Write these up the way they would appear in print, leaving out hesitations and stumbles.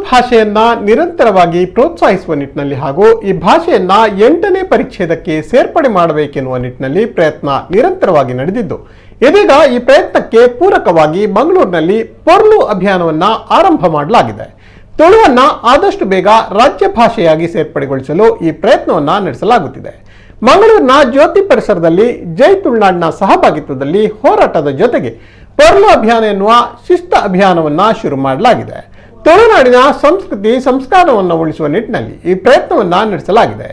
ಭಾಷೆಯನ್ನ ನಿರಂತರವಾಗಿ ಪ್ರೋತ್ಸಾಹಿಸುವ ನಿಟ್ಟಿನಲ್ಲಿ ಹಾಗೂ ಈ ಭಾಷೆಯನ್ನ 8ನೇ ಪರಿಚ್ಛೇದಕ್ಕೆ ಸೇರ್ಪಡೆ ಮಾಡಬೇಕೆನ್ನುವ ನಿಟ್ಟಿನಲ್ಲಿ ಪ್ರಯತ್ನ ನಿರಂತರವಾಗಿ ನಡೆದಿದ್ದು, ಇದೀಗ ಈ ಪ್ರಯತ್ನಕ್ಕೆ ಪೂರಕವಾಗಿ ಮಂಗಳೂರಿನಲ್ಲಿ ಪೊರ್ಲು ಅಭಿಯಾನವನ್ನ ಆರಂಭ ಮಾಡಲಾಗಿದೆ. ತುಳುವನ್ನ ಆದಷ್ಟು ಬೇಗ ರಾಜ್ಯ ಭಾಷೆಯಾಗಿ ಸೇರ್ಪಡೆಗೊಳಿಸಲು ಈ ಪ್ರಯತ್ನವನ್ನ ನಡೆಸಲಾಗುತ್ತಿದೆ. ಮಂಗಳೂರಿನ ಜ್ಯೋತಿ ಪರಿಸರದಲ್ಲಿ ಜೈ ತುಳುನಾಡಿನ ಸಹಭಾಗಿತ್ವದಲ್ಲಿ ಹೋರಾಟದ ಜೊತೆಗೆ ಪೊರ್ಲು ಅಭಿಯಾನ ಎನ್ನುವ ಶಿಸ್ತ ಅಭಿಯಾನವನ್ನ ಶುರು ಮಾಡಲಾಗಿದೆ. ತುಳುನಾಡಿನ ಸಂಸ್ಕೃತಿ ಸಂಸ್ಕಾರವನ್ನು ಉಳಿಸುವ ನಿಟ್ಟಿನಲ್ಲಿ ಈ ಪ್ರಯತ್ನವನ್ನ ನಡೆಸಲಾಗಿದೆ.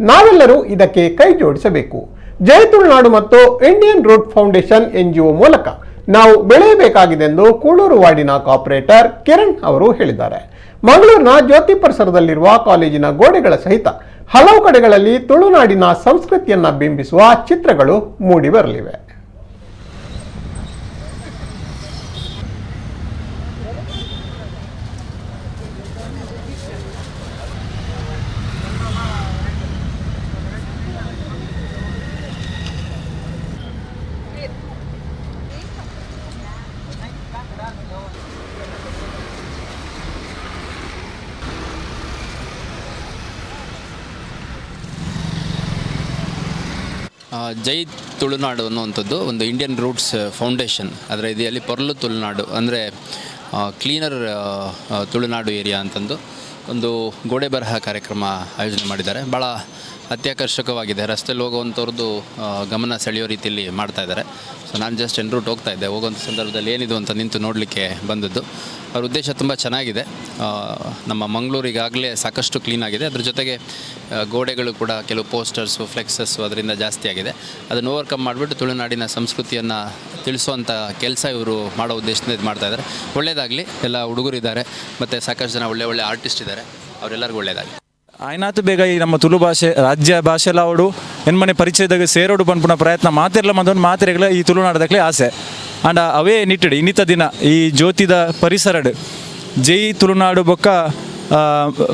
ನಾವೆಲ್ಲರೂ ಇದಕ್ಕೆ ಕೈ ಜೋಡಿಸಬೇಕು. ಜೈ ತುಳುನಾಡು ಮತ್ತು ಇಂಡಿಯನ್ ರೂಟ್ ಫೌಂಡೇಶನ್ NGO ಮೂಲಕ ನಾವು ಬೆಳೆಯಬೇಕಾಗಿದೆ ಎಂದು ಕೂಳೂರು ವಾರ್ಡಿನ ಕಾರ್ಪೊರೇಟರ್ ಕಿರಣ್ ಅವರು ಹೇಳಿದ್ದಾರೆ. ಮಂಗಳೂರಿನ ಜ್ಯೋತಿ ಪರಿಸರದಲ್ಲಿರುವ ಕಾಲೇಜಿನ ಗೋಡೆಗಳ ಸಹಿತ ಹಲವು ಕಡೆಗಳಲ್ಲಿ ತುಳುನಾಡಿನ ಸಂಸ್ಕೃತಿಯನ್ನ ಬಿಂಬಿಸುವ ಚಿತ್ರಗಳು ಮೂಡಿ ಬರಲಿವೆ. ಜೈ ತುಳುನಾಡು ಅನ್ನುವಂಥದ್ದು ಒಂದು ಇಂಡಿಯನ್ ರೂಟ್ಸ್ ಫೌಂಡೇಶನ್. ಅದರ ಇದೆಯಲ್ಲಿ ಪೊರ್ಲು ತುಳುನಾಡು ಅಂದರೆ ಕ್ಲೀನರ್ ತುಳುನಾಡು ಏರಿಯಾ ಅಂತಂದು ಒಂದು ಗೋಡೆ ಬರಹ ಕಾರ್ಯಕ್ರಮ ಆಯೋಜನೆ ಮಾಡಿದ್ದಾರೆ. ಭಾಳ ಅತ್ಯಾಕರ್ಷಕವಾಗಿದೆ. ರಸ್ತೆಯಲ್ಲಿ ಹೋಗುವಂಥವ್ರದ್ದು ಗಮನ ಸೆಳೆಯೋ ರೀತಿಯಲ್ಲಿ ಮಾಡ್ತಾಯಿದ್ದಾರೆ. ಸೊ ನಾನು ಜಸ್ಟ್ ಎನ್ ರೂಟ್ ಹೋಗ್ತಾಯಿದ್ದೆ. ಹೋಗುವಂಥ ಸಂದರ್ಭದಲ್ಲಿ ಏನಿದು ಅಂತ ನಿಂತು ನೋಡಲಿಕ್ಕೆ ಬಂದದ್ದು. ಅವ್ರ ಉದ್ದೇಶ ತುಂಬ ಚೆನ್ನಾಗಿದೆ. ನಮ್ಮ ಮಂಗಳೂರಿಗಾಗಲೇ ಸಾಕಷ್ಟು ಕ್ಲೀನಾಗಿದೆ. ಅದ್ರ ಜೊತೆಗೆ ಗೋಡೆಗಳು ಕೂಡ ಕೆಲವು ಪೋಸ್ಟರ್ಸು ಫ್ಲೆಕ್ಸಸ್ಸು ಅದರಿಂದ ಜಾಸ್ತಿ ಆಗಿದೆ. ಅದನ್ನು ಓವರ್ಕಮ್ ಮಾಡಿಬಿಟ್ಟು ತುಳುನಾಡಿನ ಸಂಸ್ಕೃತಿಯನ್ನು ತಿಳಿಸುವಂಥ ಕೆಲಸ ಇವರು ಮಾಡೋ ಉದ್ದೇಶದಿಂದ ಇದು ಮಾಡ್ತಾಯಿದ್ದಾರೆ. ಒಳ್ಳೆಯದಾಗಲಿ. ಎಲ್ಲ ಹುಡುಗರಿದ್ದಾರೆ ಮತ್ತು ಸಾಕಷ್ಟು ಜನ ಒಳ್ಳೆ ಆರ್ಟಿಸ್ಟ್ ಇದ್ದಾರೆ. ಅವರೆಲ್ಲರಿಗೂ ಒಳ್ಳೆಯದಾಗಲಿ. ಆಯ್ನಾತು ಬೇಗ ಈ ನಮ್ಮ ತುಳು ಭಾಷೆ ರಾಜ್ಯ ಭಾಷೆಲ್ಲ ಅವಡು ಎನ್ಮನೆ ಪರಿಚಯದಾಗ ಸೇರೋಡು ಪನ್ಪುನ ಪ್ರಯತ್ನ ಮಾತಿರಲ್ಲ ಮತ್ತೊಂದು ಮಾತಿರಗಳ ಈ ತುಳುನಾಡದಕ್ಲೆ ಆಸೆ ಅಂಡ ಅವೇ ನಿಟ್ಟಿಡು ಇನ್ನಿತ ದಿನ ಈ ಜ್ಯೋತಿದ ಪರಿಸರಡು ಜೈ ತುಳುನಾಡು ಬೊಕ್ಕ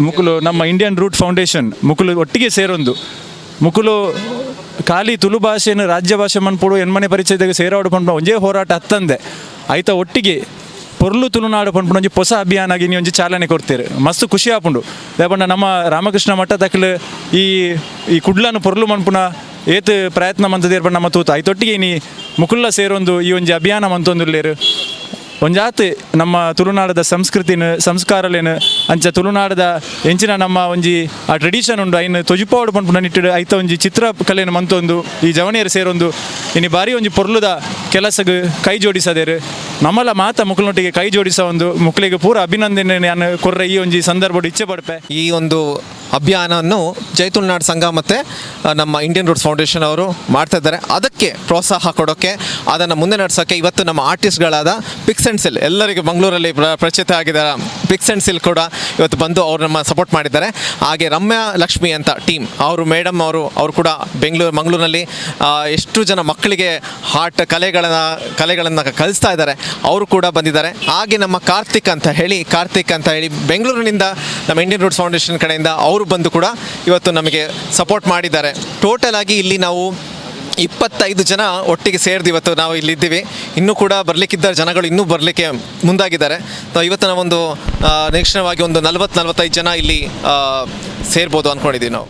ಮುಕುಲು ನಮ್ಮ ಇಂಡಿಯನ್ ರೂಟ್ ಫೌಂಡೇಶನ್ ಮುಕುಲು ಒಟ್ಟಿಗೆ ಸೇರೊಂದು ಮುಕುಲು ಖಾಲಿ ತುಳು ಭಾಷೆಯನ್ನು ರಾಜ್ಯ ಭಾಷೆ ಮನ್ಪುಡು ಎನ್ಮನೆ ಪರಿಚಯದಾಗ ಸೇರೋಡು ಪನ್ಪುನ ಒಂಜೇ ಹೋರಾಟ ಹತ್ತಂದೆ ಆಯ್ತ ಒಟ್ಟಿಗೆ ಪೊರ್ಲು ತುಳುನಾಡು ಪನ್ಪುನ ಒಂಜಿ ಹೊಸ ಅಭಿಯಾನ ಆಗಿ ಒಂಜಿ ಚಾಲನೆ ಕೊಡ್ತೀರಿ. ಮಸ್ತ್ ಖುಷಿ ಆಪುಂಡು. ಲೇಪಂಡ ನಮ್ಮ ರಾಮಕೃಷ್ಣ ಮಠ ತಕ್ಕಲು ಈ ಕುಡ್ಲನ್ನು ಪೊರ್ಲು ಮನ್ಪುನ ಏತ್ ಪ್ರಯತ್ನ ಮಂತದೇರ್ಪಂಡ ನಮ್ಮ ತೂತ ಐತೊಟ್ಟಿಗೆ ನೀ ಮುಕುಲ್ಲ ಸೇರೊಂದು ಈ ಒಂಜಿ ಅಭಿಯಾನ ಮಂತೊಂದುಲ್ಲೇರು ಒಂಜಾತ್ ನಮ್ಮ ತುಳುನಾಡದ ಸಂಸ್ಕೃತಿನ ಸಂಸ್ಕಾರಲೇನು ಅಂಚ ತುಳುನಾಡದ ಎಂಚಿನ ನಮ್ಮ ಒಂಜಿ ಆ ಟ್ರೆಡಿಷನ್ ಉಂಡು ಐನು ತೊಜಿಪಾವಡು ಪನ್ಪುನ ನಿಟ್ಟಿಡು ಐತ ಒಂಜಿ ಚಿತ್ರಕಲೆಯನ್ನು ಮಂತೊಂದು ಈ ಜವಣಿಯರು ಸೇರೊಂದು ಇನ್ನು ಬಾರಿ ಒಂಜಿ ಪೊರ್ಲುದ ಕೆಲಸಗೆ ಕೈ ಜೋಡಿಸದೇರು ನಮ್ಮಲ್ಲ ಮಾತ ಮುಕ್ಕಳೊಟ್ಟಿಗೆ ಕೈ ಜೋಡಿಸ ಒಂದು ಮುಕ್ಕಳಿಗೆ ಪೂರ ಅಭಿನಂದನೆ ನಾನು ಕೊರ್ರೆ ಈ ಒಂಜಿ ಸಂದರ್ಭ ಇಚ್ಛೆ ಪಡ್ಪೆ. ಈ ಒಂದು ಅಭಿಯಾನವನ್ನು ಜೈ ತುಳುನಾಡು ಸಂಘ ಮತ್ತು ನಮ್ಮ ಇಂಡಿಯನ್ ರೂಟ್ಸ್ ಫೌಂಡೇಶನ್ ಅವರು ಮಾಡ್ತಾ ಇದ್ದಾರೆ. ಅದಕ್ಕೆ ಪ್ರೋತ್ಸಾಹ ಕೊಡೋಕ್ಕೆ ಅದನ್ನು ಮುಂದೆ ನಡೆಸೋಕ್ಕೆ ಇವತ್ತು ನಮ್ಮ ಆರ್ಟಿಸ್ಟ್ಗಳಾದ ಪಿಕ್ಸ್ ಆ್ಯಂಡ್ ಸಿಲ್ ಎಲ್ಲರಿಗೂ ಮಂಗಳೂರಲ್ಲಿ ಪರಿಚಿತ ಆಗಿದ್ದಾರೆ. ಪಿಕ್ಸ್ ಆ್ಯಂಡ್ ಸಿಲ್ ಕೂಡ ಇವತ್ತು ಬಂದು ಅವರು ನಮ್ಮ ಸಪೋರ್ಟ್ ಮಾಡಿದ್ದಾರೆ. ಹಾಗೆ ರಮ್ಯಾ ಲಕ್ಷ್ಮಿ ಅಂತ ಟೀಮ್ ಅವರು ಮೇಡಮ್ ಅವರು ಕೂಡ ಮಂಗಳೂರಿನಲ್ಲಿ ಎಷ್ಟು ಜನ ಮಕ್ಕಳಿಗೆ ಕಲೆಗಳನ್ನು ಕಲಿಸ್ತಾ ಇದ್ದಾರೆ. ಅವರು ಕೂಡ ಬಂದಿದ್ದಾರೆ. ಹಾಗೆ ನಮ್ಮ ಕಾರ್ತಿಕ್ ಅಂತ ಹೇಳಿ ಬೆಂಗಳೂರಿನಿಂದ ನಮ್ಮ ಇಂಡಿಯನ್ ರೂಟ್ಸ್ ಫೌಂಡೇಶನ್ ಕಡೆಯಿಂದ ಅವರು ಬಂದು ಕೂಡ ಇವತ್ತು ನಮಗೆ ಸಪೋರ್ಟ್ ಮಾಡಿದ್ದಾರೆ. ಟೋಟಲ್ ಆಗಿ ಇಲ್ಲಿ ನಾವು 25 ಜನ ಒಟ್ಟಿಗೆ ಸೇರಿದು ಇವತ್ತು ನಾವು ಇಲ್ಲಿದ್ದೀವಿ. ಇನ್ನೂ ಕೂಡ ಬರಲಿಕ್ಕಿದ್ದ ಜನಗಳು ಇನ್ನೂ ಬರಲಿಕ್ಕೆ ಮುಂದಾಗಿದ್ದಾರೆ. ಇವತ್ತು ನಾವೊಂದು ನಿರೀಕ್ಷಣವಾಗಿ ಒಂದು 40-45 ಜನ ಇಲ್ಲಿ ಸೇರ್ಬೋದು ಅಂದ್ಕೊಂಡಿದ್ದೀವಿ ನಾವು.